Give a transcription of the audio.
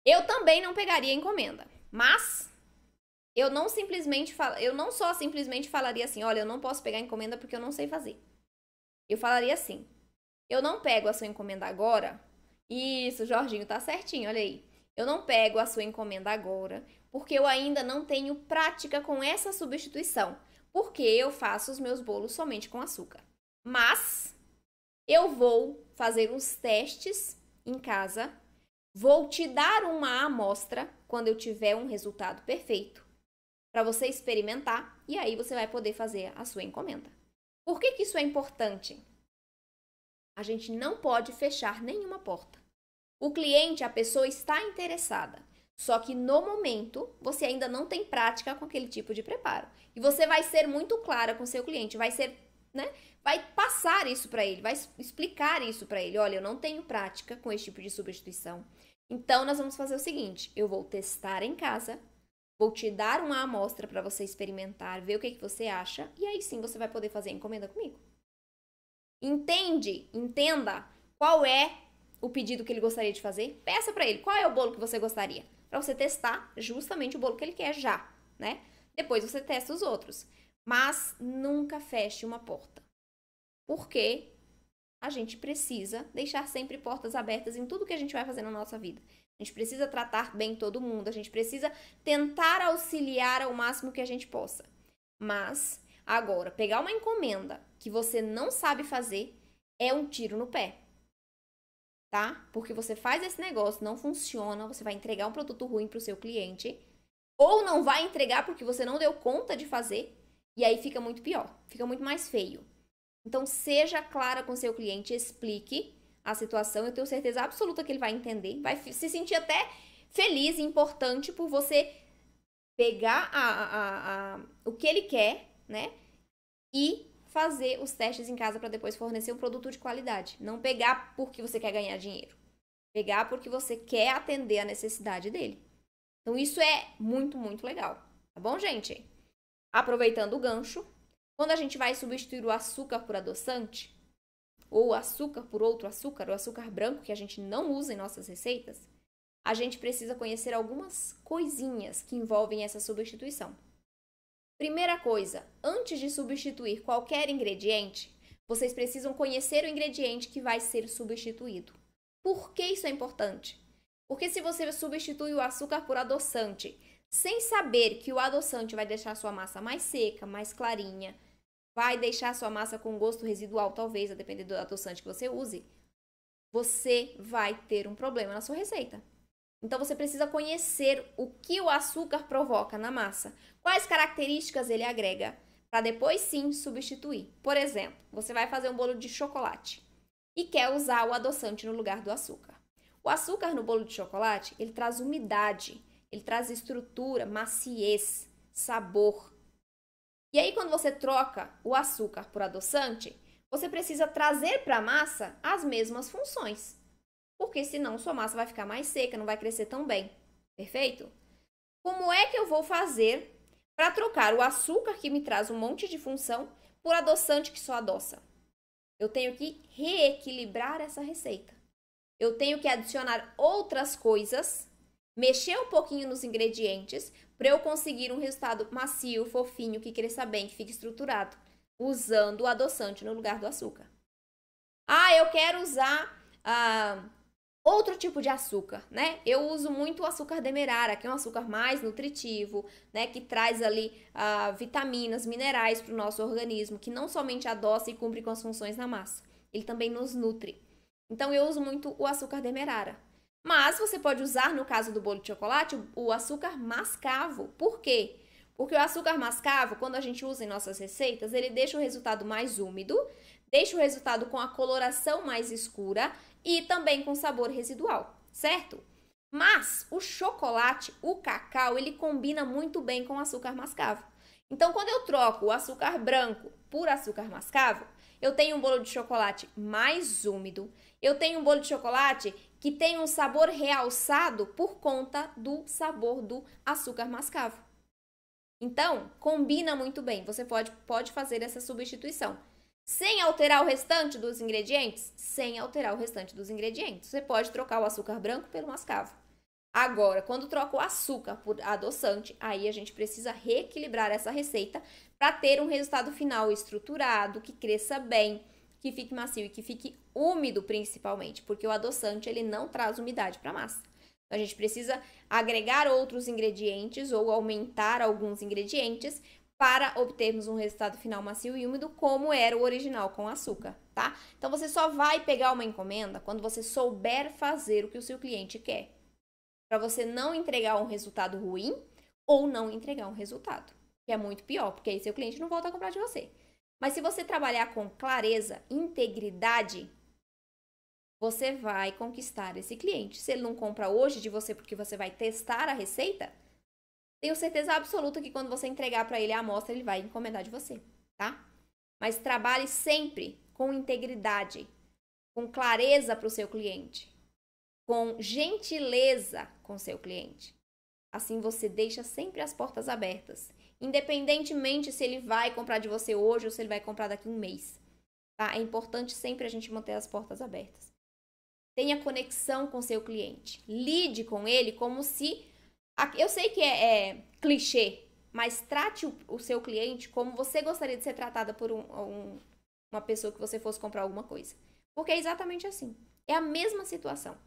Eu também não pegaria encomenda, mas eu não só simplesmente falaria assim, olha, eu não posso pegar encomenda porque eu não sei fazer. Eu falaria assim, eu não pego a sua encomenda agora. Isso, Jorginho, tá certinho, olha aí. Eu não pego a sua encomenda agora porque eu ainda não tenho prática com essa substituição, porque eu faço os meus bolos somente com açúcar. Mas eu vou fazer uns testes em casa, vou te dar uma amostra quando eu tiver um resultado perfeito para você experimentar e aí você vai poder fazer a sua encomenda. Por que que isso é importante? A gente não pode fechar nenhuma porta. O cliente, a pessoa está interessada, só que no momento você ainda não tem prática com aquele tipo de preparo. E você vai ser muito clara com seu cliente, vai ser, né? Vai passar isso para ele, vai explicar isso para ele. Olha, eu não tenho prática com esse tipo de substituição. Então nós vamos fazer o seguinte, eu vou testar em casa, vou te dar uma amostra para você experimentar, ver o que você acha e aí sim você vai poder fazer a encomenda comigo. Entenda qual é o pedido que ele gostaria de fazer. Peça para ele qual é o bolo que você gostaria, para você testar justamente o bolo que ele quer já, né? Depois você testa os outros. Mas nunca feche uma porta. Porque a gente precisa deixar sempre portas abertas em tudo que a gente vai fazer na nossa vida. A gente precisa tratar bem todo mundo, a gente precisa tentar auxiliar ao máximo que a gente possa. Mas, agora, pegar uma encomenda que você não sabe fazer é um tiro no pé, tá? Porque você faz esse negócio, não funciona, você vai entregar um produto ruim para o seu cliente, ou não vai entregar porque você não deu conta de fazer, e aí fica muito pior, fica muito mais feio. Então, seja clara com seu cliente, explique a situação. Eu tenho certeza absoluta que ele vai entender, vai se sentir até feliz e importante por você pegar o que ele quer, né? E fazer os testes em casa para depois fornecer um produto de qualidade. Não pegar porque você quer ganhar dinheiro. Pegar porque você quer atender a necessidade dele. Então, isso é muito, muito legal. Tá bom, gente? Aproveitando o gancho, quando a gente vai substituir o açúcar por adoçante, ou o açúcar por outro açúcar, o açúcar branco que a gente não usa em nossas receitas, a gente precisa conhecer algumas coisinhas que envolvem essa substituição. Primeira coisa, antes de substituir qualquer ingrediente, vocês precisam conhecer o ingrediente que vai ser substituído. Por que isso é importante? Porque se você substitui o açúcar por adoçante, sem saber que o adoçante vai deixar sua massa mais seca, mais clarinha, vai deixar sua massa com gosto residual, talvez, a depender do adoçante que você use, você vai ter um problema na sua receita. Então você precisa conhecer o que o açúcar provoca na massa, quais características ele agrega, para depois sim substituir. Por exemplo, você vai fazer um bolo de chocolate e quer usar o adoçante no lugar do açúcar. O açúcar no bolo de chocolate, ele traz umidade, ele traz estrutura, maciez, sabor. E aí quando você troca o açúcar por adoçante, você precisa trazer para a massa as mesmas funções. Porque senão sua massa vai ficar mais seca, não vai crescer tão bem. Perfeito? Como é que eu vou fazer para trocar o açúcar que me traz um monte de função por adoçante que só adoça? Eu tenho que reequilibrar essa receita. Eu tenho que adicionar outras coisas, mexer um pouquinho nos ingredientes para eu conseguir um resultado macio, fofinho, que cresça bem, que fique estruturado, usando o adoçante no lugar do açúcar. Ah, eu quero usar outro tipo de açúcar, né? Eu uso muito o açúcar demerara, que é um açúcar mais nutritivo, né? Que traz ali vitaminas, minerais para o nosso organismo, que não somente adoça e cumpre com as funções na massa, ele também nos nutre. Então eu uso muito o açúcar demerara. Mas você pode usar, no caso do bolo de chocolate, o açúcar mascavo. Por quê? Porque o açúcar mascavo, quando a gente usa em nossas receitas, ele deixa o resultado mais úmido, deixa o resultado com a coloração mais escura e também com sabor residual, certo? Mas o chocolate, o cacau, ele combina muito bem com o açúcar mascavo. Então, quando eu troco o açúcar branco por açúcar mascavo, eu tenho um bolo de chocolate mais úmido, eu tenho um bolo de chocolate que tem um sabor realçado por conta do sabor do açúcar mascavo. Então, combina muito bem, você pode fazer essa substituição. Sem alterar o restante dos ingredientes? Sem alterar o restante dos ingredientes. Você pode trocar o açúcar branco pelo mascavo. Agora, quando troca o açúcar por adoçante, aí a gente precisa reequilibrar essa receita para ter um resultado final estruturado, que cresça bem, que fique macio e que fique úmido principalmente, porque o adoçante ele não traz umidade para a massa. Então, a gente precisa agregar outros ingredientes ou aumentar alguns ingredientes para obtermos um resultado final macio e úmido, como era o original com açúcar, tá? Então, você só vai pegar uma encomenda quando você souber fazer o que o seu cliente quer, para você não entregar um resultado ruim ou não entregar um resultado, que é muito pior, porque aí seu cliente não volta a comprar de você. Mas se você trabalhar com clareza, integridade, você vai conquistar esse cliente. Se ele não compra hoje de você porque você vai testar a receita, tenho certeza absoluta que quando você entregar para ele a amostra, ele vai encomendar de você, tá? Mas trabalhe sempre com integridade, com clareza para o seu cliente, com gentileza com seu cliente. Assim você deixa sempre as portas abertas, independentemente se ele vai comprar de você hoje ou se ele vai comprar daqui a um mês, tá? É importante sempre a gente manter as portas abertas. Tenha conexão com seu cliente. Lide com ele como se... Eu sei que é clichê, mas trate o seu cliente como você gostaria de ser tratada por uma pessoa que você fosse comprar alguma coisa. Porque é exatamente assim. É a mesma situação.